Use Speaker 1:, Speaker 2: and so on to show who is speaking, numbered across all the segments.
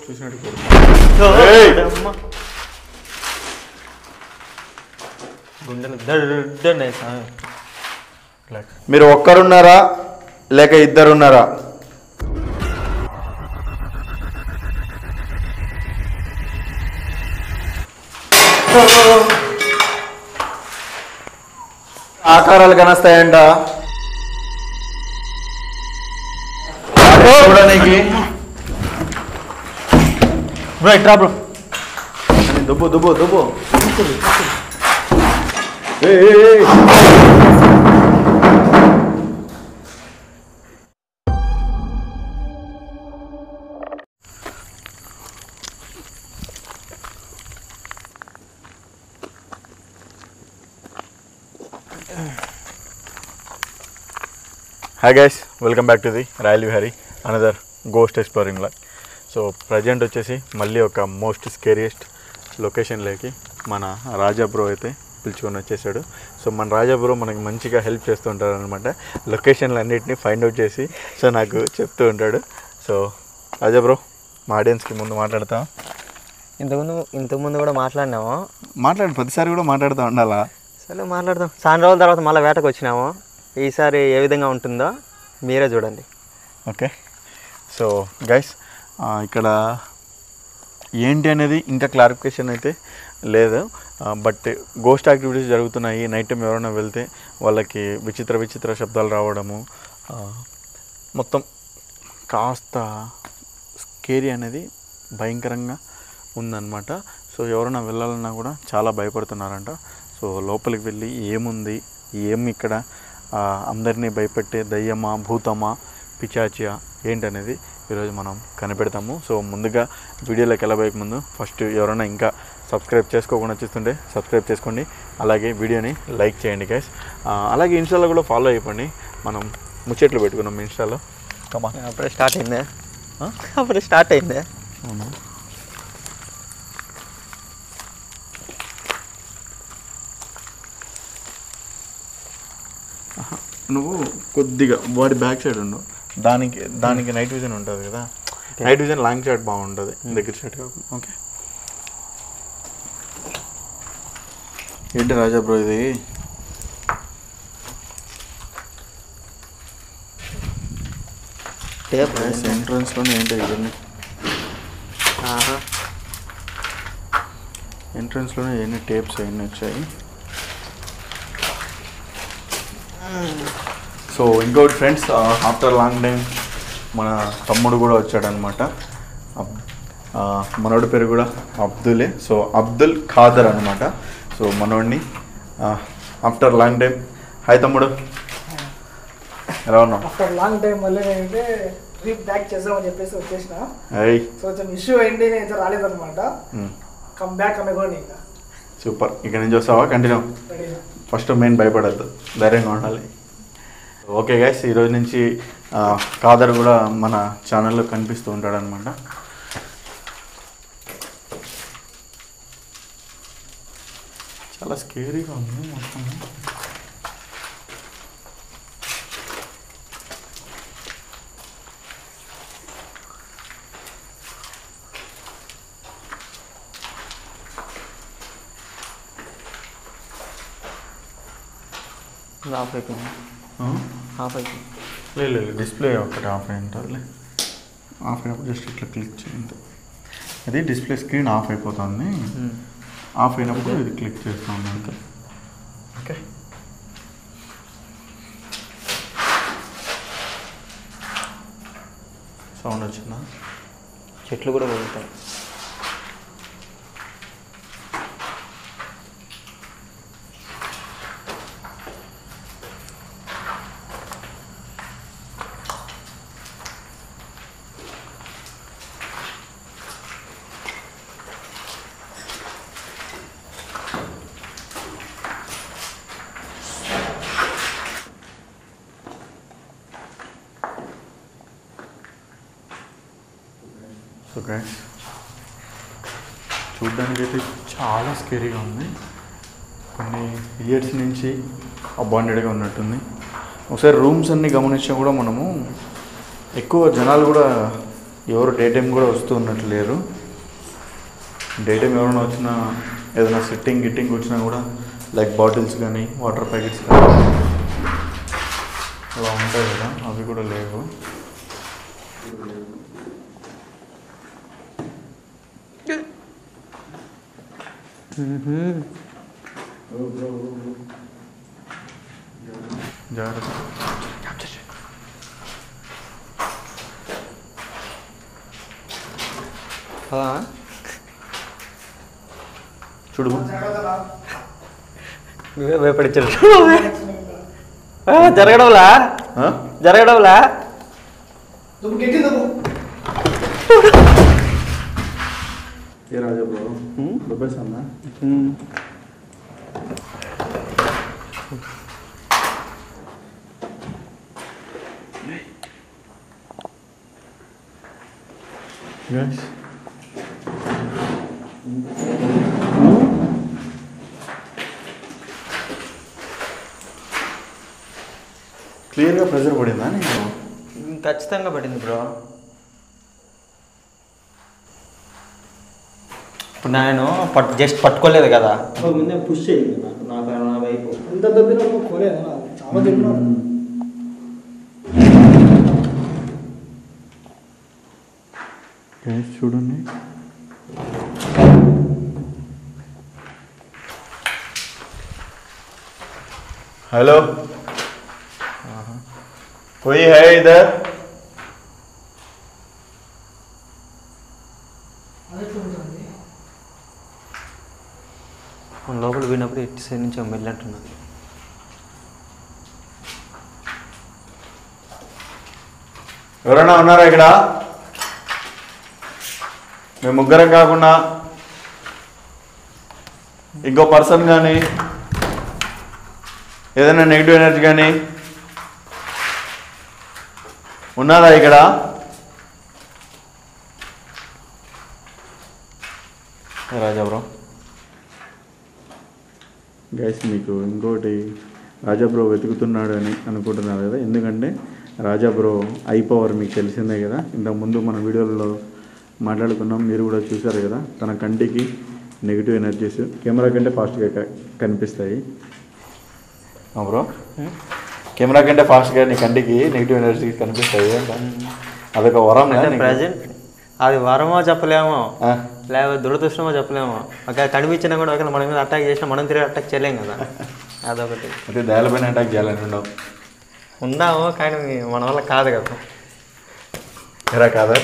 Speaker 1: చూసినట్టు
Speaker 2: గుండెలు దడ్డన్నాయి.
Speaker 1: మీరు ఒక్కరున్నారా లేక ఇద్దరున్నారా? ఆకారాలు కనస్తాయంట చూడడానికి.
Speaker 2: బ్రో ఇట్రా బ్రో.
Speaker 1: దుబ్బు దుబ్బు దుబ్బు. Hi guys, welcome back to the royal Vihari another ghost exploring vlog. So present వచ్చేసి మళ్ళీ ఒక మోస్ట్ స్కేరియస్ట్ లొకేషన్లోకి మన రాజా బ్రో అయితే పిలుచుకొని వచ్చేసాడు. సో మన రాజా బ్రో మనకి మంచిగా హెల్ప్ చేస్తూ ఉంటారు అనమాట. లొకేషన్లు అన్నింటినీ ఫైండ్ అవుట్ చేసి సో నాకు చెప్తూ ఉంటాడు. సో రాజా బ్రో, మా ఆడియన్స్కి ముందు మాట్లాడతాం.
Speaker 2: ఇంతకుముందు కూడా మాట్లాడినాము.
Speaker 1: ప్రతిసారి కూడా మాట్లాడుతూ ఉండాలా?
Speaker 2: సరే మాట్లాడదాం. చాలా రోజుల తర్వాత మళ్ళీ వేటకు వచ్చినాము. ఈసారి ఏ విధంగా ఉంటుందో మీరే చూడండి.
Speaker 1: ఓకే. సో గైస్, ఇక్కడ ఏంటి అనేది ఇంకా క్లారిఫికేషన్ అయితే లేదు. బట్ గోస్ట్ యాక్టివిటీస్ జరుగుతున్నాయి. నైట్ టైం ఎవరైనా వెళ్తే వాళ్ళకి విచిత్ర శబ్దాలు రావడము, మొత్తం కాస్త స్కేరీ అనేది భయంకరంగా ఉందన్నమాట. సో ఎవరైనా వెళ్ళాలన్నా కూడా చాలా భయపడుతున్నారంట. సో లోపలికి వెళ్ళి ఏముంది, ఏమి ఇక్కడ అందరినీ భయపెట్టే దయ్యమా, భూతమా, పిచాచియా ఏంటనేది ఈరోజు మనం కనిపెడతాము. సో ముందుగా వీడియోలోకి వెళ్ళబోయే ముందు ఫస్ట్ ఎవరైనా ఇంకా సబ్స్క్రైబ్ చేసుకోకుండా చూస్తుంటే సబ్స్క్రైబ్ చేసుకోండి. అలాగే వీడియోని లైక్ చేయండి గైస్. అలాగే ఇన్స్టాలో కూడా ఫాలో అయిపోండి. మనం ముచ్చట్లు పెట్టుకున్నాం ఇన్స్టాలో.
Speaker 2: అప్పుడే స్టార్ట్ అయిందే.
Speaker 1: అవును. నువ్వు కొద్దిగా వాడి బ్యాక్ సైడ్ ఉండు. దానికి నైట్ విజన్ ఉంటుంది కదా. నైట్ విజన్ లాంగ్ షాట్ బాగుంటుంది, దగ్గర షాట్ కాకుండా. ఓకే. ఏంటి రాజా బ్రో ఇది? ఎంట్రన్స్లోనే ఏంటి ఇవన్నీ? ఎంట్రన్స్లోనే ఎన్ని టేప్స్ అవన్నీ వచ్చాయి. సో ఇంకోటి ఫ్రెండ్స్, ఆఫ్టర్ లాంగ్ టైం మన తమ్ముడు కూడా వచ్చాడనమాట. మనోడి పేరు కూడా అబ్దులే. సో అబ్దుల్ ఖాదర్ అనమాట. సో మనోడిని ఆఫ్టర్ లాంగ్ టైం. హాయ్ తమ్ముడు, ఎలా ఉన్నావు?
Speaker 3: ఆఫ్టర్ లాంగ్ టైం మళ్ళీ నేనైతే ట్రిప్ బ్యాక్ చేద్దామని చెప్పేసి వచ్చేసిన. సో కొంచెం ఇష్యూ అయింది, నేనైతే రాలేదన్నమాట. కమ్ బ్యాక్ అనుకోండి. ఇంకా
Speaker 1: సూపర్. ఇక్కడ నుంచి వస్తావా? కంటిన్యూ. ఫస్ట్ మెయిన్ భయపడద్దు, ధైర్యంగా ఉండాలి. ఓకే గైస్, ఈరోజు నుంచి ఖాదర్ కూడా మన ఛానల్లో కనిపిస్తూ ఉంటాడనమాట. చాలా స్కేరీగా ఉంది మొత్తం.
Speaker 2: ఆఫ్ అయిపోయింది.
Speaker 1: లేదు, డిస్ప్లే ఒకటి ఆఫ్ అయి ఉంటుందిలే. ఆఫ్ అయినప్పుడు జస్ట్ ఇట్లా క్లిక్ చేయండి. అది డిస్ప్లే స్క్రీన్ ఆఫ్ అయిపోతుంది. ఆఫ్ అయినప్పుడు ఇది క్లిక్ చేస్తాం అంతే. ఓకే. సౌండ్ వచ్చిందా?
Speaker 2: చెట్లు కూడా పోతాయి.
Speaker 1: సో గైస్, చూడ్డానికి అయితే చాలా స్కేరీగా ఉంది. కొన్ని ఇయర్స్ నుంచి అబాండెడ్గా ఉన్నట్టుంది. ఒకసారి రూమ్స్ అన్నీ గమనించినా కూడా మనము ఎక్కువ జనాలు కూడా ఎవరు డే టైం కూడా వస్తూ ఉన్నట్లు లేరు. డే టైం ఎవరైనా వచ్చినా ఏదైనా సిట్టింగ్ గిట్టింగ్ వచ్చినా కూడా లైక్ బాటిల్స్ కానీ వాటర్ ప్యాకెట్స్ కానీ అలా ఉంటాయి కదా, అవి కూడా లేవు. జాగ్రత్త. చూడు
Speaker 2: నువ్వే భయపడించారు. జరగడంలా జరగడంలా
Speaker 1: ఏ రాజా బ్రో దుబ్బేసన్నా guys. క్లియర్గా ప్రెజర్ పడిందా నీకు?
Speaker 2: ఖచ్చితంగా పడింది బ్రో. ఇప్పుడు నేను జస్ట్ పట్టుకోలేదు కదా, ముందే పుష్ చేయండి నా వైపు.
Speaker 3: ఇంత దొబ్బిన కోలేదు చాలా దొబ్బిన.
Speaker 1: చూడండి हेलो कोई है इधर?
Speaker 2: మన లోపల పోయినప్పుడు ఇటు సైడ్ నుంచి వెళ్ళంటున్నది.
Speaker 1: ఎవరైనా ఉన్నారా ఇక్కడ? మేము ముగ్గురం కాకుండా ఇంకో పర్సన్ కానీ ఏదైనా నెగిటివ్ ఎనర్జీ కానీ ఉన్నారా ఇక్కడ? రాజా బ్రో గైస్, మీకు ఇంకోటి రాజా బ్రో వెతుకుతున్నాడు అని అనుకుంటున్నారు కదా, ఎందుకంటే రాజా బ్రో ఐ పవర్ మీకు తెలిసిందే కదా, ఇంతకుముందు మన వీడియోలో మాట్లాడుకున్నాం, మీరు కూడా చూసారు కదా. తన కంటికి నెగిటివ్ ఎనర్జీస్ కెమెరా కంటే ఫాస్ట్గా కనిపిస్తాయి. బ్రో కెమెరా కంటే ఫాస్ట్గా నీ కంటికి నెగిటివ్ ఎనర్జీ కనిపిస్తాయి. అదొక వరం.
Speaker 2: ప్రజెంట్ అది వరమో చెప్పలేమో, లేకపోతే దురదృష్టమో చెప్పలేమో. ఒకవేళ కనిపించినా కూడా ఒకవేళ మన మీద అటాక్ చేసినా మనం తిరిగి అటాక్ చేయలేం కదా, అదొకటి.
Speaker 1: అంటే దయాలపైన అటాక్ చేయాలని ఉండవు,
Speaker 2: ఉన్నాము కానీ మన వల్ల కాదు కదా.
Speaker 1: ఎరా కాదా,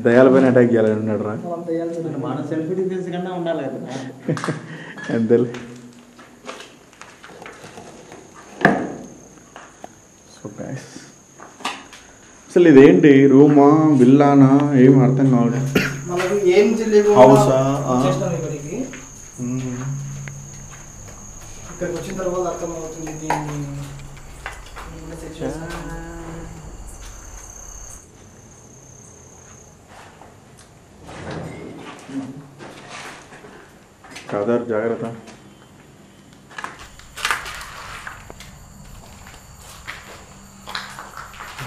Speaker 1: దయాలపైన అటాక్ చేయాలని ఉన్నాడు రా.
Speaker 2: మన సెల్ఫ్ డిఫెన్స్ కన్నా ఉండాలి కదా
Speaker 1: అంతే. సో గైస్, అసలు ఇదేంటి, రూమా విల్లానా ఏం అర్థం కావట్లేదు.
Speaker 3: మనకు ఏం
Speaker 1: హౌసా?
Speaker 3: ఇక్కడికి ఇక్కడికి వచ్చిన తర్వాత అర్థమవుతుంది దీన్ని.
Speaker 1: కాదర్ జాగ్రత్త.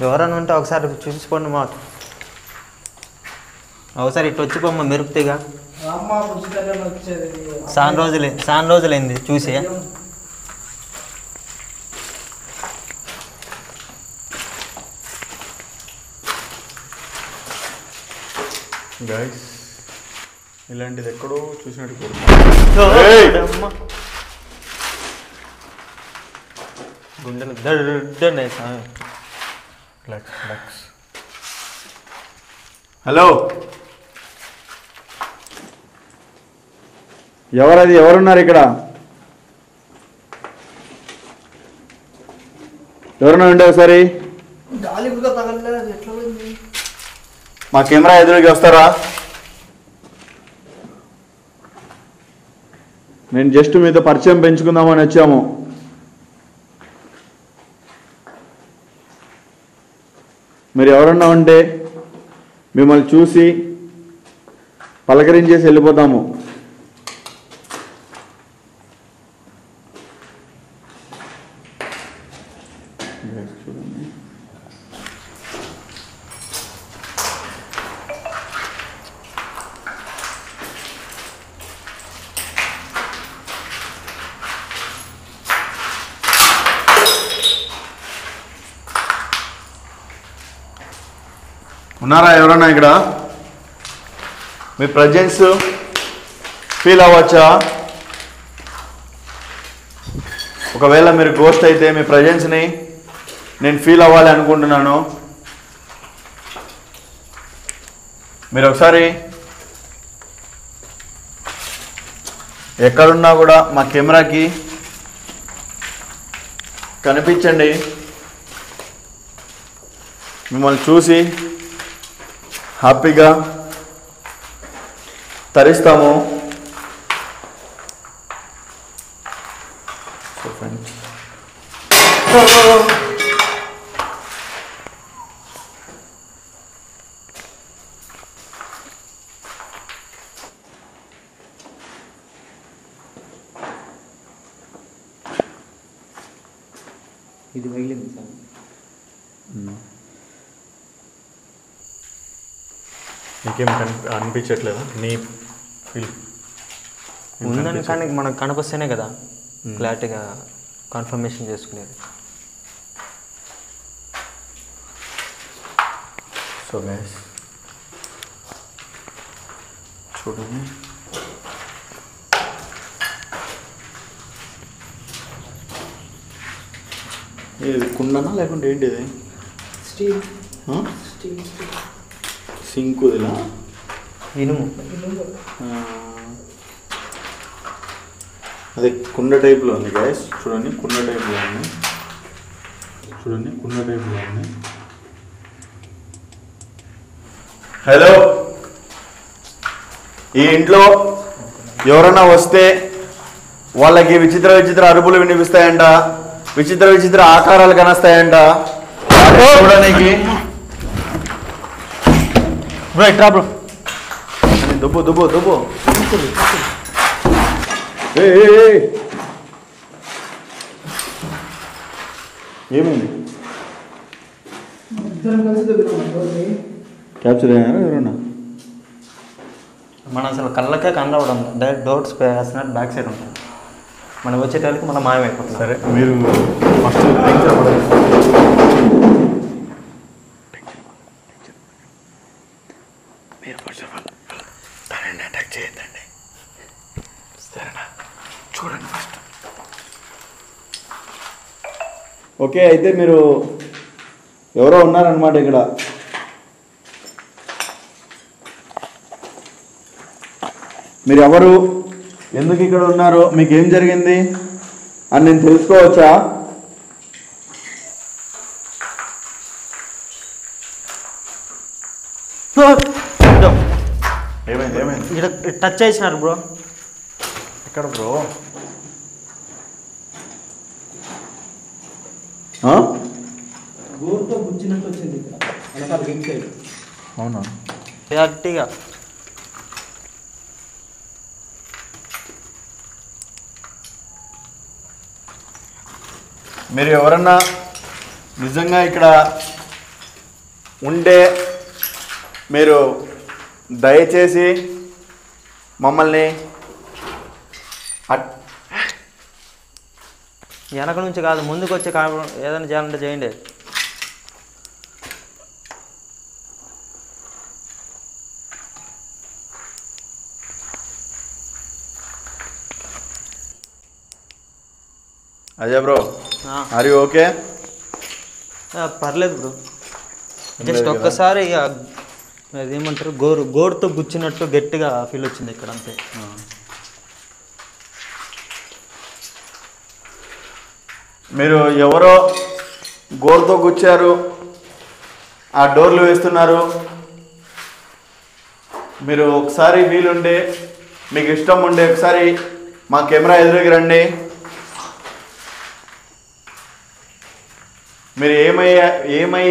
Speaker 2: ఎవరైనా ఉంటే ఒకసారి చూసిపోండి మా, ఒకసారి ఇటు వచ్చిపోమ్మ మెరుపుతిగా. చాలా రోజులైంది చూసి.
Speaker 1: గైస్, ఇలాంటిది ఎక్కడో చూసినట్టు
Speaker 2: గుండెలు దడ్డున్నాయి.
Speaker 1: హలో, ఎవరది? ఎవరున్నారు ఇక్కడ? ఎవరన్నా ఉండే ఒకసారి
Speaker 3: గాలి కూడా తగలలేదు, ఎట్లా ఉంది?
Speaker 1: మా కెమెరా ఎదురుకి వస్తారా? నేను జస్ట్ మీతో పరిచయం పెంచుకుందామని వచ్చాము. మీరు ఎవరన్నా ఉంటే మిమ్మల్ని చూసి పలకరించేసి వెళ్ళిపోతాము. ఉన్నారా ఎవరన్నా ఇక్కడ? మీ ప్రజెన్స్ ఫీల్ అవ్వచ్చా? ఒకవేళ మీరు గోస్ట్ అయితే మీ ప్రజెన్స్ని నేను ఫీల్ అవ్వాలి అనుకుంటున్నాను. మీరు ఒకసారి ఎక్కడున్నా కూడా మా కెమెరాకి కనిపించండి. మిమ్మల్ని చూసి హ్యాపీగా తరిస్తాము. సో ఫ్రెండ్స్,
Speaker 2: ఇది మిగిలింది సార్.
Speaker 1: నీకేం అనిపించట్లేదా? నీ ఫీల్
Speaker 2: ఉందని కానీ మనకు కనిపిస్తేనే కదా క్లారిటీగా కన్ఫర్మేషన్ చేసుకునేది.
Speaker 1: సో గైస్ చూడండి, ఇది కుండనా లేకుంటే ఏంటిది?
Speaker 3: స్టీల్
Speaker 1: ఆ?
Speaker 3: స్టీల్
Speaker 1: సింకుదిలా?
Speaker 2: ఇనుము.
Speaker 1: అదే కుండ టైప్లో ఉంది గైస్. చూడండి, కుండ టైప్లో ఉంది. చూడండి, కుండ టైప్లో ఉంది. హలో, ఈ ఇంట్లో ఎవరైనా వస్తే వాళ్ళకి విచిత్ర విచిత్ర అరుపులు వినిపిస్తాయంట, విచిత్ర విచిత్ర ఆకారాలు కనస్తాయంట. చూడడానికి బ్రో ఎట్రా బ్రో, దుబ్బు దుబ్బు దుబ్బు. ఏమైంది? క్యాప్చర్ అయ్యారా ఎవరన్నా?
Speaker 2: మనం అసలు కళ్ళకే కనవడం, డైరెక్ట్ డోర్స్ వేసినట్టు బ్యాక్ సైడ్ ఉంటుంది. మనం వచ్చేటానికి మనం మాయమైపోతుంది.
Speaker 1: సరే, మీరు ఫస్ట్ మీరు ఫస్ట్ ఆఫ్ ఆల్ తనని అటాక్ చేయొద్దండి, సరేనా? చూడండి ఫస్ట్. ఓకే, అయితే మీరు ఎవరో ఉన్నారనమాట ఇక్కడ. మీరు ఎవరు, ఎందుకు ఇక్కడ ఉన్నారు, మీకు ఏం జరిగింది అని నేను తెలుసుకోవచ్చా? ఏమైంది ఏమైంది?
Speaker 2: ఇక్కడ టచ్ చేసినారు బ్రో.
Speaker 1: ఎక్కడ బ్రో?
Speaker 2: గోరుతో గుచ్చినట్టు వచ్చింది ఇక్కడ వెనకాల రింగ్ సైడ్.
Speaker 1: అవునా?
Speaker 2: గట్టిగా.
Speaker 1: మీరు ఎవరన్నా నిజంగా ఇక్కడ ఉంటే మీరు దయచేసి మమ్మల్ని
Speaker 2: వెనక నుంచి కాదు, ముందుకు వచ్చే ఏదైనా చేయాలంటే చేయండి.
Speaker 1: Ajay bro, are you okay?
Speaker 2: పర్లేదు బ్రో, జస్ట్ ఒక్కసారి అదేమంటారు, గోరుతో గుచ్చినట్టు గట్టిగా ఫీల్ వచ్చింది ఇక్కడ, అంతే.
Speaker 1: మీరు ఎవరో గోరుతో గుచ్చారు, ఆ డోర్లు వేస్తున్నారు. మీరు ఒకసారి వీలుండే, మీకు ఇష్టం ఉండే ఒకసారి మా కెమెరా ఎదురుకి రండి. మీరు ఏమై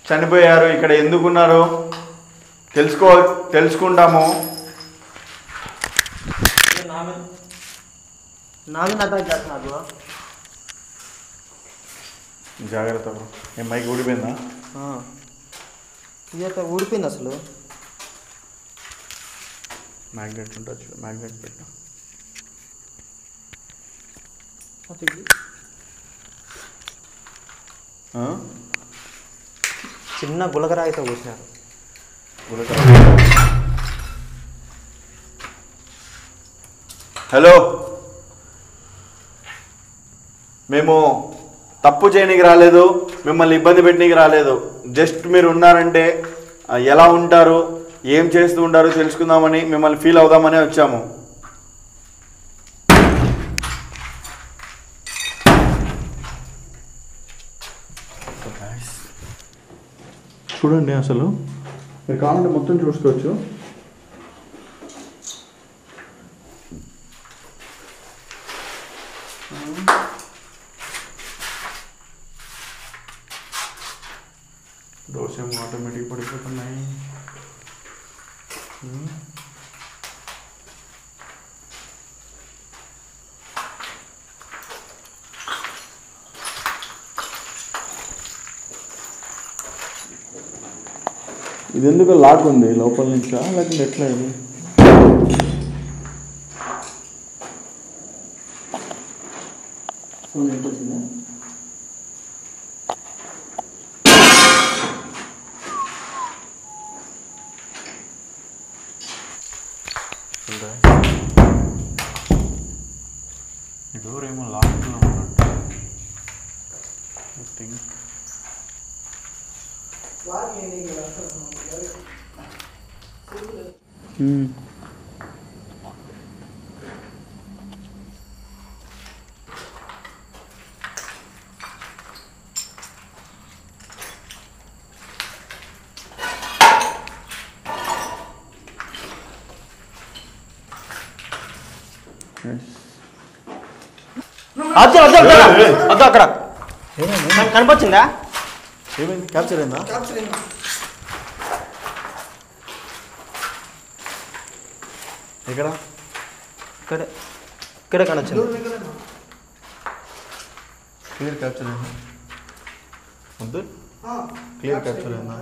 Speaker 1: చనిపోయారు, ఇక్కడ ఎందుకున్నారు తెలుసుకుంటాము.
Speaker 2: నాలుగు అటాక్ చేస్తున్నారు బ్రో.
Speaker 1: జాగ్రత్త బ్రో. ఏం మైక్ ఊడిపోయిందా?
Speaker 2: ఇదైతే ఊడిపోయింది అసలు.
Speaker 1: మ్యాగ్నెట్ ఉంటుంది, మ్యాగ్నెట్ పెట్టా.
Speaker 2: చిన్న గులకరాయితో కూర్చున్నారు.
Speaker 1: హలో, మేము తప్పు చేయడానికి రాలేదు, మిమ్మల్ని ఇబ్బంది పెట్టడానికి రాలేదు. జస్ట్ మీరు ఉన్నారంటే ఎలా ఉంటారు, ఏం చేస్తూ ఉంటారో తెలుసుకుందామని, మిమ్మల్ని ఫీల్ అవుదామని వచ్చాము. చూడండి, అసలు మీరు కావాలంటే మొత్తం చూసుకోవచ్చు. డోర్స్ ఏమో ఆటోమేటిక్ పడిపోతున్నాయి. ఇది ఎందుకు లాక్ ఉంది లోపల నుంచా, లేకపోతే ఎట్లా ఇది? ఈ డోర్ ఏమో లాక్లో ఉన్నట్టు ఐ థింక్.
Speaker 2: అక్కడ కనిపించిందా?
Speaker 1: ఏమైంది? క్యాప్చర్ అయిందా? ఎక్కడ?
Speaker 2: ఇక్కడే కనొచ్చింది.
Speaker 1: క్లియర్ క్యాప్చర్ అయిందా? వద్దు, క్లియర్ క్యాప్చర్ అయిందా?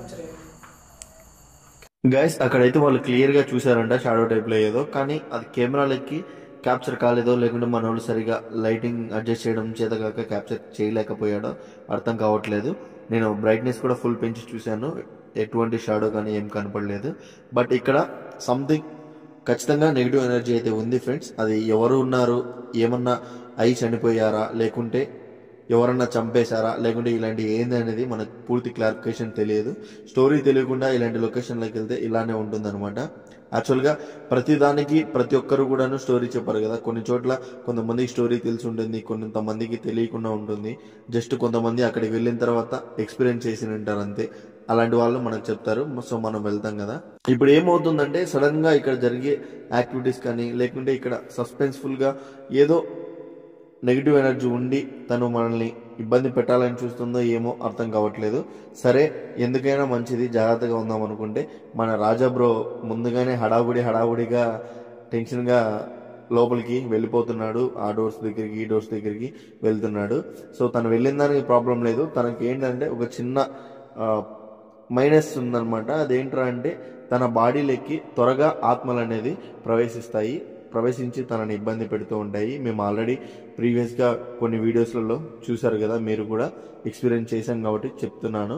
Speaker 1: గైస్, అక్కడైతే వాళ్ళు క్లియర్గా చూసారంట షాడో టైప్లో ఏదో, కానీ అది కెమెరాలకి క్యాప్చర్ కాలేదో, లేకుంటే మన వాళ్ళు సరిగా లైటింగ్ అడ్జస్ట్ చేయడం చేతగాక క్యాప్చర్ చేయలేకపోయాడో అర్థం కావట్లేదు. నేను బ్రైట్నెస్ కూడా ఫుల్ పెంచి చూశాను, ఎటువంటి షాడో కానీ ఏం కనపడలేదు. బట్ ఇక్కడ సంథింగ్ ఖచ్చితంగా నెగిటివ్ ఎనర్జీ అయితే ఉంది ఫ్రెండ్స్. అది ఎవరు ఉన్నారు, ఏమన్నా అయి చనిపోయారా, లేకుంటే ఎవరన్నా చంపేశారా, లేకుంటే ఇలాంటి ఏంది అనేది మనకు పూర్తి క్లారిఫికేషన్ తెలియదు. స్టోరీ తెలియకుండా ఇలాంటి లొకేషన్లోకి వెళ్తే ఇలానే ఉంటుందన్నమాట. యాక్చువల్గా ప్రతిదానికి ప్రతి ఒక్కరు కూడాను స్టోరీ చెప్పారు కదా. కొన్ని చోట్ల కొంతమందికి స్టోరీ తెలిసి ఉంటుంది, కొంతమందికి తెలియకుండా ఉంటుంది. జస్ట్ కొంతమంది అక్కడికి వెళ్ళిన తర్వాత ఎక్స్పీరియన్స్ చేసి ఉంటారు అంతే. అలాంటి వాళ్ళు మనకు చెప్తారు. సో మనం వెళ్తాం కదా. ఇప్పుడు ఏమవుతుందంటే సడన్ గా ఇక్కడ జరిగే యాక్టివిటీస్ కానీ, లేకుంటే ఇక్కడ సస్పెన్స్ఫుల్ గా ఏదో నెగిటివ్ ఎనర్జీ ఉండి తను మనల్ని ఇబ్బంది పెట్టాలని చూస్తుందో ఏమో అర్థం కావట్లేదు. సరే, ఎందుకైనా మంచిది, జాగ్రత్తగా ఉందాం అనుకుంటే మన రాజా బ్రో ముందుగానే హడావుడిగా టెన్షన్గా లోపలికి వెళ్ళిపోతున్నాడు. ఆ డోర్స్ దగ్గరికి, ఈ డోర్స్ దగ్గరికి వెళ్తున్నాడు. సో తను వెళ్ళిన దానికి ప్రాబ్లం లేదు. తనకి ఏంటంటే ఒక చిన్న మైనస్ ఉందన్నమాట. అదేంట్రా అంటే తన బాడీలోకి త్వరగా ఆత్మలు అనేది ప్రవేశించి తనని ఇబ్బంది పెడుతూ ఉంటాయి. మేము ఆల్రెడీ ప్రీవియస్గా కొన్ని వీడియోస్లలో చూసారు కదా, మీరు కూడా ఎక్స్పీరియన్స్ చేశాం కాబట్టి చెప్తున్నాను.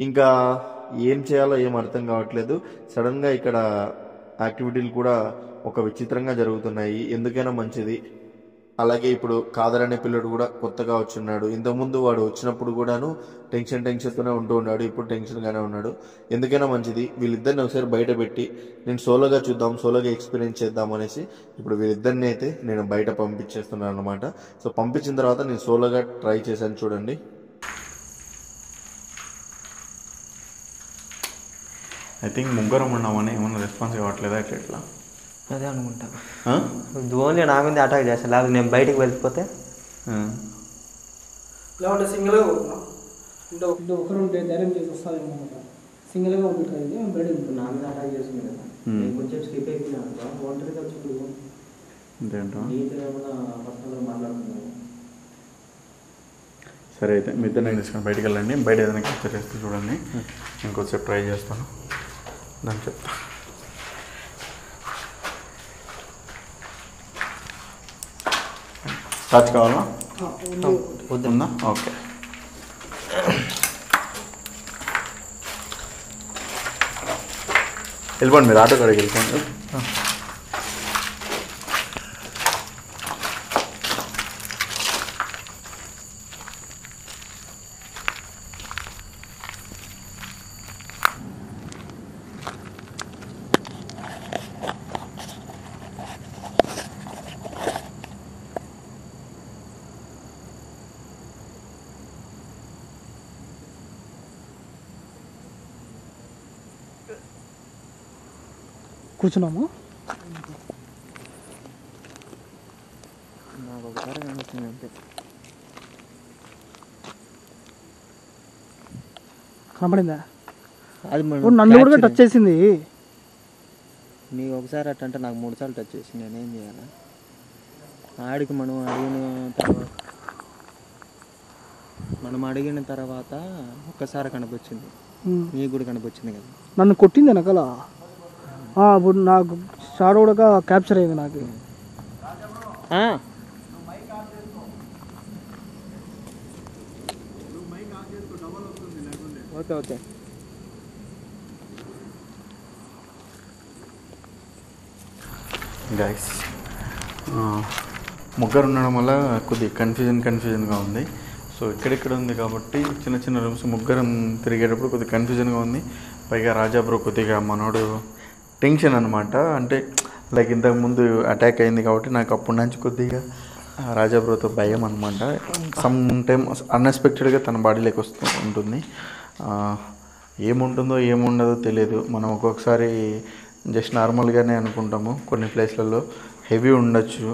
Speaker 1: ఇంకా ఏం చేయాలో ఏం అర్థం కావట్లేదు. సడన్గా ఇక్కడ యాక్టివిటీలు కూడా ఒక విచిత్రంగా జరుగుతున్నాయి. ఎందుకైనా మంచిది. అలాగే ఇప్పుడు కాదర్ అనే పిల్లడు కూడా కొత్తగా వచ్చున్నాడు. ఇంతకుముందు వాడు వచ్చినప్పుడు కూడాను టెన్షన్తోనే ఉంటూ ఉన్నాడు, ఇప్పుడు టెన్షన్గానే ఉన్నాడు. ఎందుకైనా మంచిది వీళ్ళిద్దరిని ఒకసారి బయట పెట్టి నేను సోలోగా చూద్దాం, సోలోగా ఎక్స్పీరియన్స్ చేద్దాం అనేసి ఇప్పుడు వీళ్ళిద్దరిని అయితే నేను బయట పంపించేస్తున్నాను అనమాట. సో పంపించిన తర్వాత నేను సోలోగా ట్రై చేశాను. చూడండి, ఐ థింక్ ముగ్గురం ఉన్నామని ఏమన్నా రెస్పాన్స్ ఇవ్వట్లేదా ఎట్లా?
Speaker 2: అదే అనుకుంటా. ఓన్లీ నా మీద అటాక్ చేస్తాను, లేకపోతే నేను బయటకు వెళ్ళిపోతే
Speaker 3: లేకుంటే సింగిల్గా పోతున్నాం. అంటే ఒకరు ఉంటే ధైర్యం చేసి వస్తారేమో అనమాట. సింగిల్గా ఉంటుంది బయట
Speaker 2: నా మీద అటాక్ చేస్తుంది కదా, కొంచెం స్కిప్ అయిపోయినా ఒంటరిగా వచ్చి మాట్లాడుతున్నాను.
Speaker 1: సరే, అయితే మీ ఇద్దరు నేను తీసుకొని బయటకు వెళ్ళండి. బయట ఏదైనా క్యాప్చర్ చేస్తే చూడండి, ఇంకొంచెం ట్రై చేస్తాను, దాన్ని చెప్తా. టార్చ్ కావాలా? వద్దా? ఓకే. వెళ్ళిపోండి, మీరు ఆటో కాడికి వెళ్ళిపోండి.
Speaker 3: కూర్చున్నాము.
Speaker 2: నాకు ఒకసారి కనిపిస్తుంది అంతే.
Speaker 3: కనపడిందా?
Speaker 2: అది
Speaker 3: నన్ను కూడా టచ్ చేసింది.
Speaker 2: నీకు ఒకసారి అట్ట అంటే నాకు 3 సార్లు టచ్ చేసింది. నేనేం చేయాలా? ఆడికి మనం అడిగిన తర్వాత ఒక్కసారి కనిపించింది, నీకు కూడా కనిపించింది కదా.
Speaker 3: నన్ను కొట్టింది వెనకాల. ఇప్పుడు నాకు షాడో కూడా క్యాప్చర్ అయింది నాకు.
Speaker 2: Okay okay.
Speaker 1: గైస్, ముగ్గురు ఉండడం వల్ల కొద్దిగా కన్ఫ్యూజన్గా ఉంది. సో ఇక్కడిక్కడ ఉంది కాబట్టి చిన్న చిన్న రూమ్స్ ముగ్గురం తిరిగేటప్పుడు కొద్దిగా కన్ఫ్యూజన్గా ఉంది. పైగా రాజా బ్రో కొద్దిగా మనోడు టెన్షన్ అనమాట. అంటే లైక్ ఇంతకుముందు అటాక్ అయింది కాబట్టి నాకు అప్పటి నుంచి కొద్దిగా రాజా బ్రోతో భయం అనమాట. సమ్ టైమ్ అన్ఎక్స్పెక్టెడ్గా తన బాడీలోకి వస్తూ ఉంటుంది. ఏముంటుందో ఏముండదో తెలియదు. మనం ఒక్కొక్కసారి జస్ట్ నార్మల్గానే అనుకుంటాము, కొన్ని ప్లేస్లలో హెవీ ఉండొచ్చు.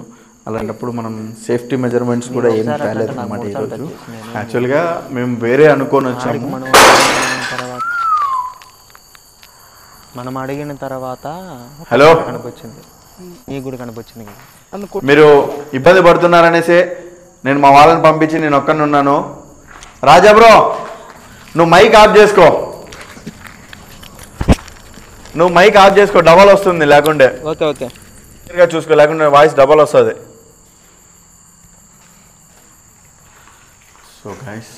Speaker 1: అలాంటప్పుడు మనం సేఫ్టీ మెజర్మెంట్స్ కూడా ఏం కాలేదు అనమాట. ఈరోజు యాక్చువల్గా మేము వేరే అనుకొని వచ్చాము.
Speaker 2: మనం అడిగిన తర్వాత
Speaker 1: హలో
Speaker 2: కనిపించింది, నీకు కూడా కనిపించింది కదా.
Speaker 1: మీరు ఇబ్బంది పడుతున్నారనేసి నేను మా వాళ్ళని పంపించి నేను ఒక్కనే ఉన్నాను. రాజా బ్రో, నువ్వు మైక్ ఆఫ్ చేసుకో, డబల్ వస్తుంది లేకుంటే.
Speaker 2: ఓకే ఓకే,
Speaker 1: క్లియర్గా చూసుకో, లేకుంటే వాయిస్ డబల్ వస్తుంది. సో గైస్,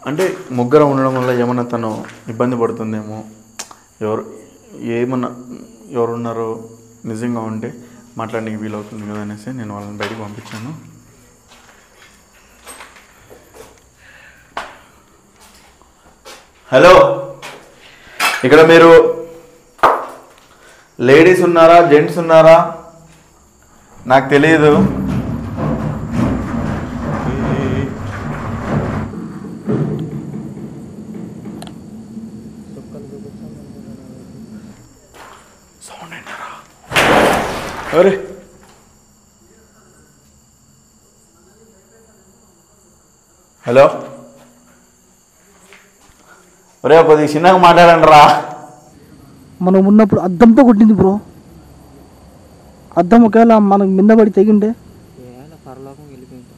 Speaker 1: అంటే ముగ్గురం ఉండడం వల్ల ఏమన్నా తను ఇబ్బంది పడుతుందేమో, ఎవరున్నారో నిజంగా ఉంటే మాట్లాడడానికి వీలవుతుంది కదా అనేసి నేను వాళ్ళని బయటికి పంపించాను. హలో, ఇక్కడ మీరు లేడీస్ ఉన్నారా జెంట్స్ ఉన్నారా నాకు తెలియదు. అరే హలో, ఒరే కొద్దిగా చిన్నగా మాట్లాడండి రా.
Speaker 3: మనం ఉన్నప్పుడు అద్దంతో కొట్టింది బ్రో. అద్దం ఒకవేళ మనకు మింద పడి తెగిండే
Speaker 2: పరలోకం వెళ్ళిపోయింది.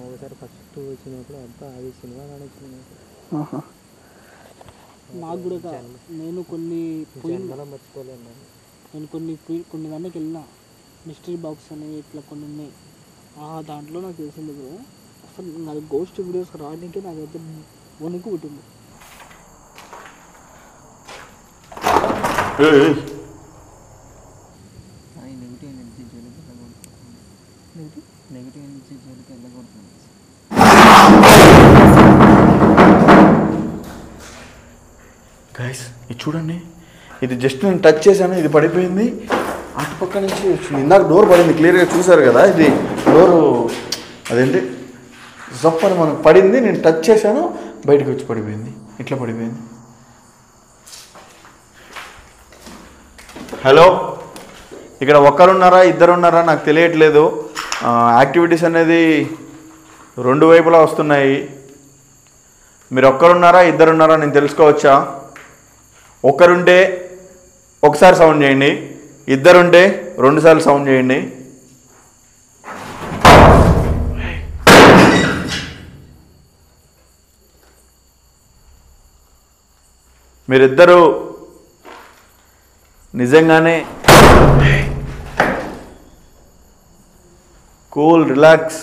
Speaker 2: ఒకసారి ఫస్ట్ వచ్చినప్పుడు అబ్బా అది సినిమా కానిచ్చింది
Speaker 3: నాకు కూడా. నేను కొన్ని
Speaker 2: మర్చిపోలేను.
Speaker 3: నేను కొన్ని దానికి వెళ్ళిన మిస్టరీ బాక్స్ అని ఇట్లా కొన్ని ఉన్నాయి. దాంట్లో నాకు తెలిసింది బ్రో, అసలు నాకు గోస్ట్ వీడియోస్ రావడానికి నాకైతే వణుకు పుట్టింది.
Speaker 2: నెగిటివ్ ఎనర్జీ జోలికి వెళ్ళకూడదు.
Speaker 1: గైస్, ఇది చూడండి, ఇది జస్ట్ నేను టచ్ చేశాను, ఇది పడిపోయింది. అటుపక్క నుంచి వచ్చింది. ఇందాక డోర్ పడింది, క్లియర్గా చూసారు కదా. ఇది డోరు అదేంటి జప్పని మనకు పడింది, నేను టచ్ చేశాను, బయటకు వచ్చి పడిపోయింది. ఇట్లా పడిపోయింది. హలో, ఇక్కడ ఒక్కరున్నారా ఇద్దరున్నారా నాకు తెలియట్లేదు. యాక్టివిటీస్ అనేది 2 వైపులా వస్తున్నాయి. మీరు ఒక్కరున్నారా ఇద్దరున్నారా నేను తెలుసుకోవచ్చా? ఒకరుంటే ఒకసారి సౌండ్ చేయండి, ఇద్దరుంటే 2 సార్లు సౌండ్ చేయండి. మీరిద్దరూ నిజంగానే కూల్, రిలాక్స్.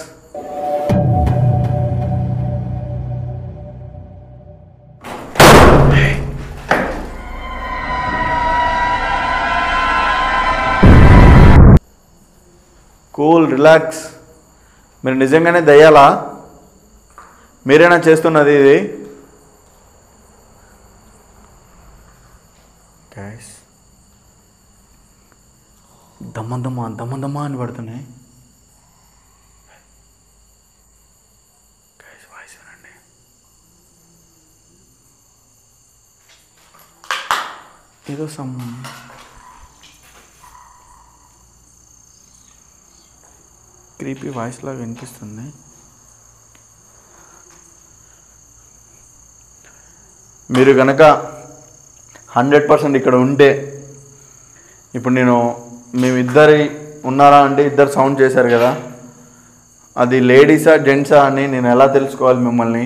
Speaker 1: Cool, relax. మీరు నిజంగానే దయ్యాలా? మీరేనా చేస్తున్నది ఇది? గైస్ దమ్మ అని పడుతున్నాయి. గైస్ వాయిస్ వినండి. ఏదో సమ్ క్రీపీ వాయిస్ లాగా వినిపిస్తుంది. మీరు కనుక 100% ఇక్కడ ఉంటే, ఇప్పుడు మేమిద్దరి ఉన్నారా అంటే ఇద్దరు సౌండ్ చేశారు కదా, అది లేడీసా జెంట్సా అని నేను ఎలా తెలుసుకోవాలి మిమ్మల్ని?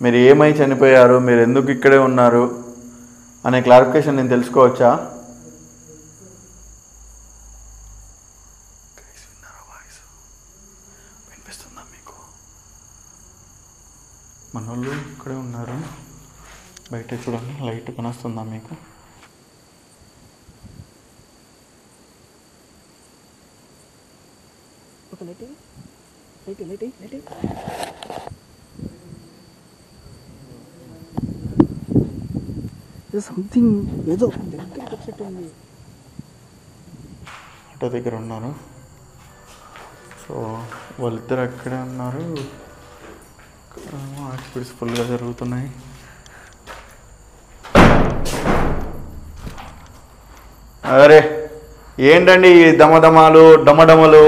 Speaker 1: మీరు ఏమై చనిపోయారు, మీరు ఎందుకు ఇక్కడే ఉన్నారు అనే క్లారిఫికేషన్ నేను తెలుసుకోవచ్చా? వినిపిస్తుందా మీకు? మన వాళ్ళు ఇక్కడే ఉన్నారు. బయట చూడండి, లైట్ కనొస్తుందా మీకు?
Speaker 3: సంథింగ్ ఏదో దగ్గరికి వచ్చేట్టు ఉంది.
Speaker 1: ఆటో దగ్గర ఉన్నారు. సో వాళ్ళిద్దరు అక్కడే ఉన్నారు. యాక్టివిటీస్ ఫుల్గా జరుగుతున్నాయి. అరే ఏంటండి ఈ దమదమాలు డమడమలు?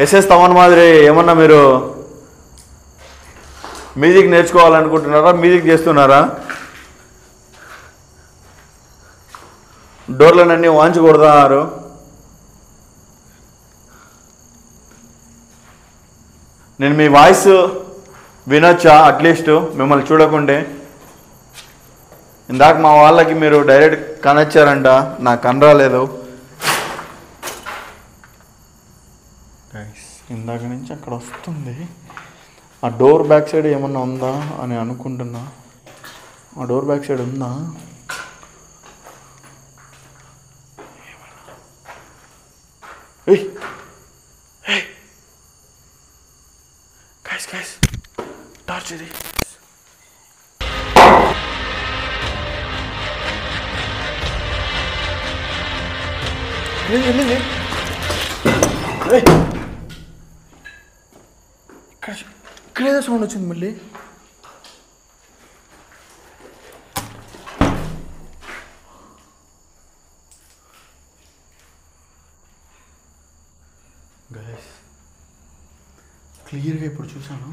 Speaker 1: ఎస్ఎస్ తమన్ మాదిరి ఏమన్నా మీరు మ్యూజిక్ నేర్చుకోవాలనుకుంటున్నారా? మ్యూజిక్ చేస్తున్నారా? డోర్లనన్నీ వాంచకూడదన్నారు. నేను మీ వాయిస్ వినొచ్చా అట్లీస్ట్ మిమ్మల్ని చూడకుండే? ఇందాక మా వాళ్ళకి మీరు డైరెక్ట్ కనొచ్చారంట, నాకు కనరాలేదు. ఇందాక నుంచి అక్కడ వస్తుంది. ఆ డోర్ బ్యాక్ సైడ్ ఏమన్నా ఉందా అని అనుకుంటున్నా. ఆ డోర్ బ్యాక్ సైడ్ ఉందా? గైస్ టార్చ్ ఇది. ఇక్కడేదో సౌండ్ వచ్చింది మళ్ళీ. గైస్ క్లియర్గా ఇప్పుడు చూసాను,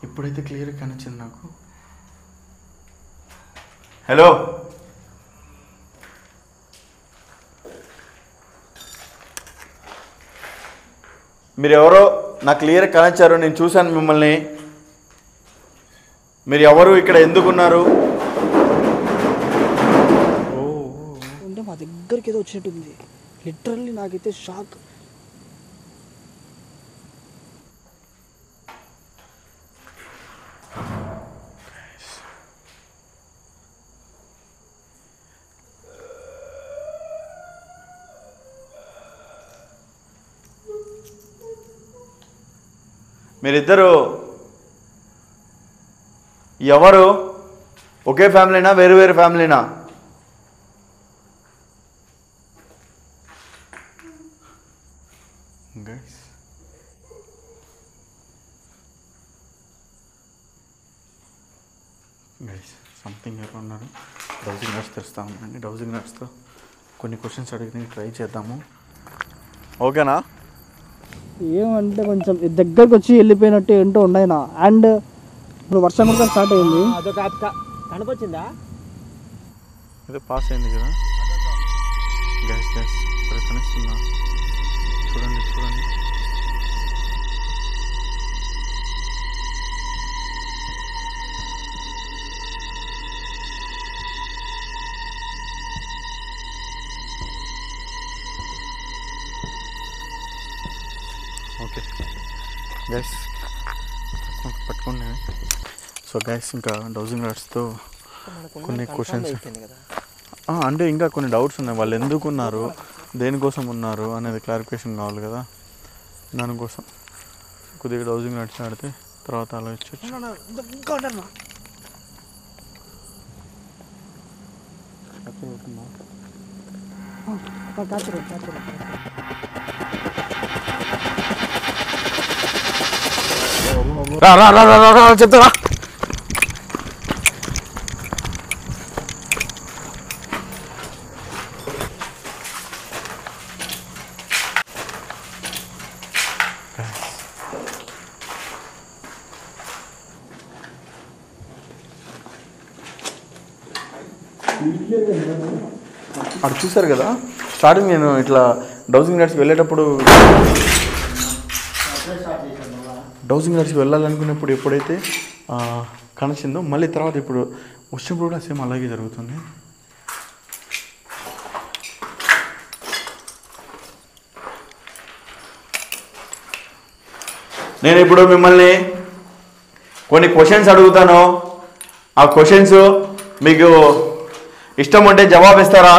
Speaker 1: ఇప్పుడైతే క్లియర్గా కనిపించింది నాకు. హలో, మీరు ఎవరో నాకు క్లియర్గా కనిపించారు, నేను చూశాను మిమ్మల్ని. మీరు ఎవరు, ఇక్కడ ఎందుకున్నారు?
Speaker 3: అంటే మా దగ్గరికి ఏదో వచ్చినట్టుంది. లిటరల్లీ నాకైతే షాక్.
Speaker 1: మీరిద్దరు ఎవరు? ఒకే ఫ్యామిలీనా, వేరు వేరు ఫ్యామిలీనా? గైస్ సంథింగ్ ఎవరు ఉన్నారు. డౌజింగ్ నట్స్ తెరుస్తా ఉందండి. డౌజింగ్ నట్స్తో కొన్ని క్వశ్చన్స్ అడిగి ట్రై చేద్దాము. ఓకేనా?
Speaker 3: ఏమంటే కొంచెం దగ్గరకు వచ్చి వెళ్ళిపోయినట్టు ఏంటో ఉన్నాయినా. అండ్ ఇప్పుడు వర్షం కూడా స్టార్ట్ అయింది. కనపచ్చిందా?
Speaker 1: ఏదో పాస్ అయింది కదా. గ్యాస్ ఇక్కడ కనిపిస్తుందా? చూడండి. ఓకే గ్యాస్ పట్టుకోండి. సో గ్యాస్ ఇంకా డౌజింగ్ రాడ్స్తో కొన్ని క్వశ్చన్స్ అంటే ఇంకా కొన్ని డౌట్స్ ఉన్నాయి. వాళ్ళు ఎందుకు ఉన్నారు, దేనికోసం ఉన్నారు అనేది క్లారిఫికేషన్ కావాలి కదా, దానికోసం కొద్దిగా డౌజింగ్ నడిచి ఆడితే తర్వాత ఆలోచించవచ్చు. రా రా రా రా రా చెప్తారా. అక్కడ చూసారు కదా స్టార్టింగ్ నేను ఇట్లా డౌజింగ్ నడిచి వెళ్ళేటప్పుడు డౌజింగ్ నడిచి వెళ్ళాలనుకున్నప్పుడు ఎప్పుడైతే కనెక్చిందో మళ్ళీ తర్వాత ఇప్పుడు వచ్చినప్పుడు కూడా సేమ్ అలాగే జరుగుతుంది. నేను ఇప్పుడు మిమ్మల్ని కొన్ని క్వశ్చన్స్ అడుగుతాను. ఆ క్వశ్చన్స్ మీకు ఇష్టం ఉంటే జవాబు ఇస్తారా?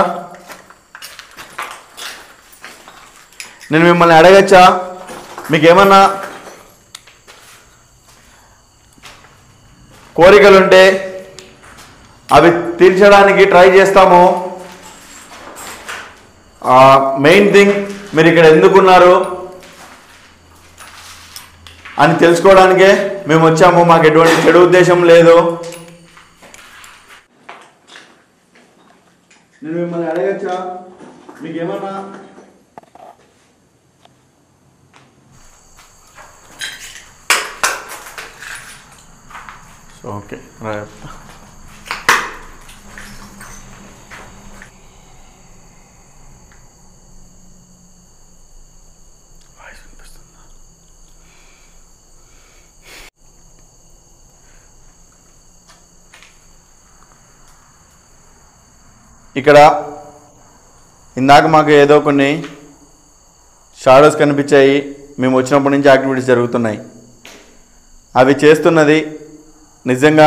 Speaker 1: నేను మిమ్మల్ని అడగచ్చా? మీకు ఏమన్నా కోరికలుంటే అవి తీర్చడానికి ట్రై చేస్తాము. మెయిన్ థింగ్ మీరు ఇక్కడ ఎందుకున్నారు అని తెలుసుకోవడానికే మేము వచ్చాము. మాకు ఎటువంటి చెడు ఉద్దేశం లేదు. నేను మిమ్మల్ని అడగచ్చా? మీకు ఏమన్నా ఓకే రైట్. ఇక్కడ ఇందాక మాకు ఏదో కొన్ని షాడోస్ కనిపించాయి. మేము వచ్చినప్పటి నుంచి యాక్టివిటీస్ జరుగుతున్నాయి. అవి చేస్తున్నది నిజంగా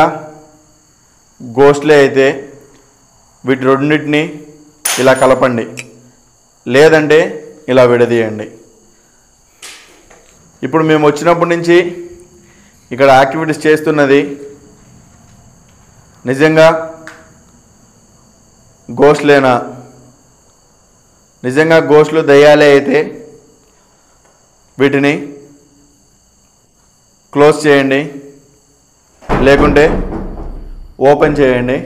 Speaker 1: గోస్ట్లే అయితే వీటి రెండింటిని ఇలా కలపండి, లేదంటే ఇలా విడదీయండి. ఇప్పుడు మేము వచ్చినప్పటి నుంచి ఇక్కడ యాక్టివిటీస్ చేస్తున్నది నిజంగా గోస్ట్లేనా? నిజంగా గోస్ట్లు దయ్యాలే అయితే వీటిని క్లోజ్ చేయండి, లేకుంటే ఓపెన్ చేయండి.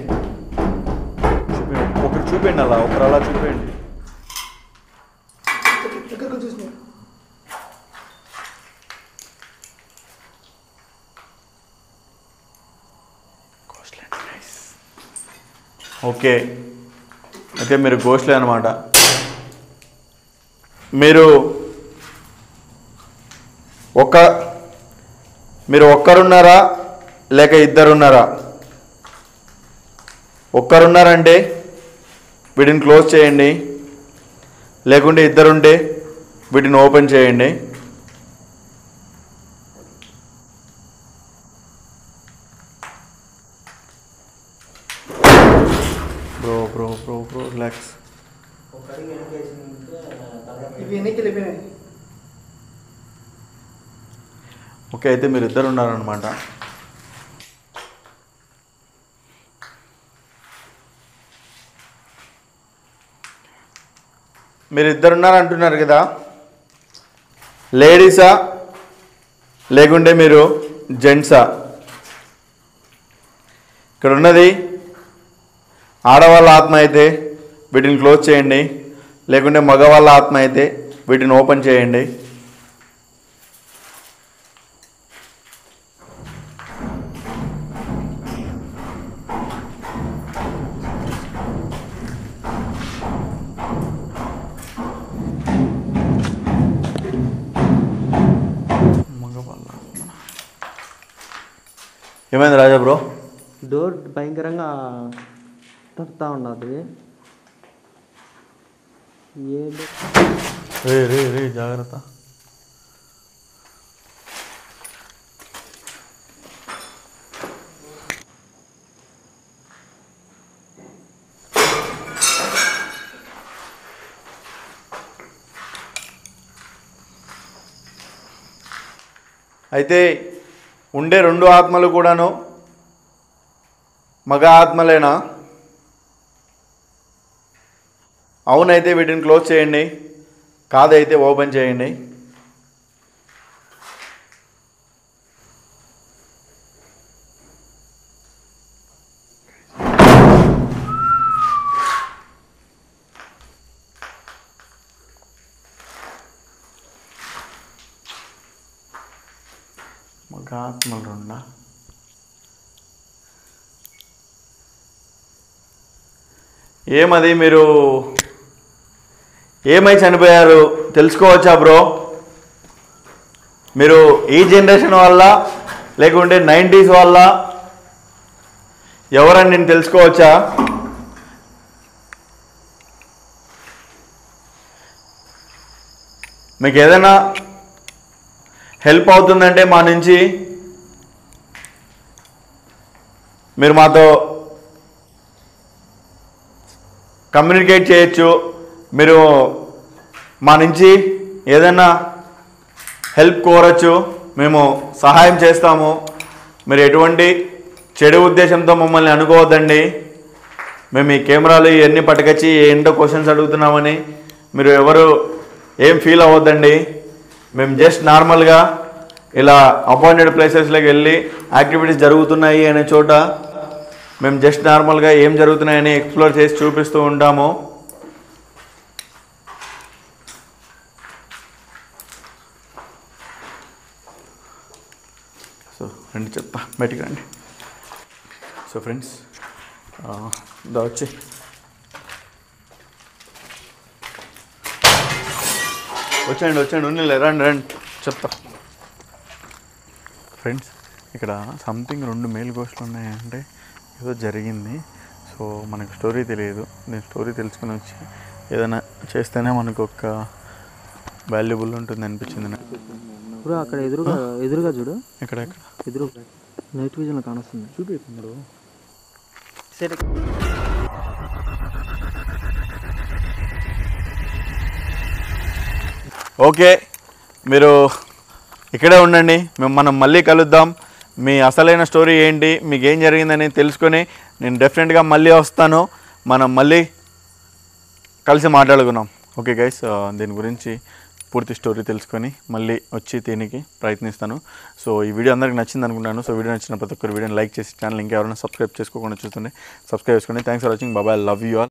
Speaker 1: ఒకరు చూపండి, అలా ఒకరు అలా చూపండి. ఓకే, అయితే మీరు గోస్ట్లే అనమాట. మీరు ఒక్కరున్నారా లేక ఇద్దరున్నారా? ఒక్కరున్నారంటే వీటిని క్లోజ్ చేయండి, లేకుంటే ఇద్దరుంటే వీటిని ఓపెన్ చేయండి. Bro bro bro bro relax. Okay, అయితే మీరు ఇద్దరు ఉన్నారనమాట. మీరు ఇద్దరున్నారంటున్నారు కదా, లేడీసా లేకుంటే మీరు జెంట్సా? ఇక్కడ ఉన్నది ఆడవాళ్ళ ఆత్మ అయితే వీటిని క్లోజ్ చేయండి, లేకుంటే మగవాళ్ళ ఆత్మ అయితే వీటిని ఓపెన్ చేయండి. ఏమైంది రాజా బ్రో?
Speaker 2: డోర్ భయంకరంగా తడుతూ ఉన్నది.
Speaker 1: రే రే రే జాగ్రత్త. అయితే ఉండే 2 ఆత్మలు కూడాను మగ ఆత్మలేనా? అవునైతే వీటిని క్లోజ్ చేయండి, కాదైతే ఓపెన్ చేయండి. మగ ఆత్మలు 2. ఏమది మీరు ఏమై చనిపోయారు తెలుసుకోవచ్చా బ్రో? మీరు ఈ జనరేషన్ వల్ల లేకుంటే 90s వల్ల ఎవరని నేను తెలుసుకోవచ్చా? మీకు ఏదైనా హెల్ప్ అవుతుందంటే మా నుంచి మీరు మాతో కమ్యూనికేట్ చేయొచ్చు. మీరు మా నుంచి ఏదైనా హెల్ప్ కోరచ్చు, మేము సహాయం చేస్తాము. మీరు ఎటువంటి చెడు ఉద్దేశంతో మమ్మల్ని అనుకోవద్దండి. మేము ఈ కెమెరాలు ఇవన్నీ పట్టుకొచ్చి ఏంటో క్వశ్చన్స్ అడుగుతున్నామని మీరు ఎవరు ఏం ఫీల్ అవ్వద్దండి. మేము జస్ట్ నార్మల్గా ఇలా అపాయింటెడ్ ప్లేసెస్లోకి వెళ్ళి యాక్టివిటీస్ జరుగుతున్నాయి అనే చోట మేము జస్ట్ నార్మల్గా ఏం జరుగుతున్నాయని ఎక్స్ప్లోర్ చేసి చూపిస్తూ ఉంటాము. సో రండి చెప్తా, బయటికి రండి. సో ఫ్రెండ్స్ వచ్చి వచ్చండి ఉన్నిలే, రండి చెప్తా. ఫ్రెండ్స్ ఇక్కడ సంథింగ్ 2 మేల్ గోస్ట్లు ఉన్నాయంటే ఏదో జరిగింది. సో మనకు స్టోరీ తెలియదు. నేను స్టోరీ తెలుసుకుని వచ్చి ఏదైనా చేస్తేనే మనకు ఒక వాల్యుబుల్ ఉంటుంది అనిపించింది నాకు.
Speaker 2: ఇప్పుడు అక్కడ ఎదురుగా చూడు,
Speaker 1: ఎక్కడ
Speaker 2: ఎదురు నైట్ విజన్లో కానొస్తుంది,
Speaker 1: చూపిస్తున్నాడు. ఓకే, మీరు ఇక్కడే ఉండండి, మనం మళ్ళీ కలుద్దాం. మీ అసలైన స్టోరీ ఏంటి, మీకు ఏం జరిగిందని తెలుసుకొని నేను డెఫినెట్గా మళ్ళీ వస్తాను. మనం మళ్ళీ కలిసి మాట్లాడుకున్నాం. ఓకే గైస్, దీని గురించి పూర్తి స్టోరీ తెలుసుకొని మళ్ళీ వచ్చి దీనికి ప్రయత్నిస్తాను. సో ఈ వీడియో అందరికీ నచ్చింది అనుకుంటున్నాను. సో వీడియో నచ్చిన ప్రతి ఒక్కరు వీడియోని లైక్ చేసి ఛానల్ ఇంకా ఎవరైనా సబ్స్క్రైబ్ చేసుకోకుండా చూస్తుంటే సబ్స్క్రైబ్ చేసుకోండి. Thanks for watching. బాబాయ్, లవ్ యూ ఆల్.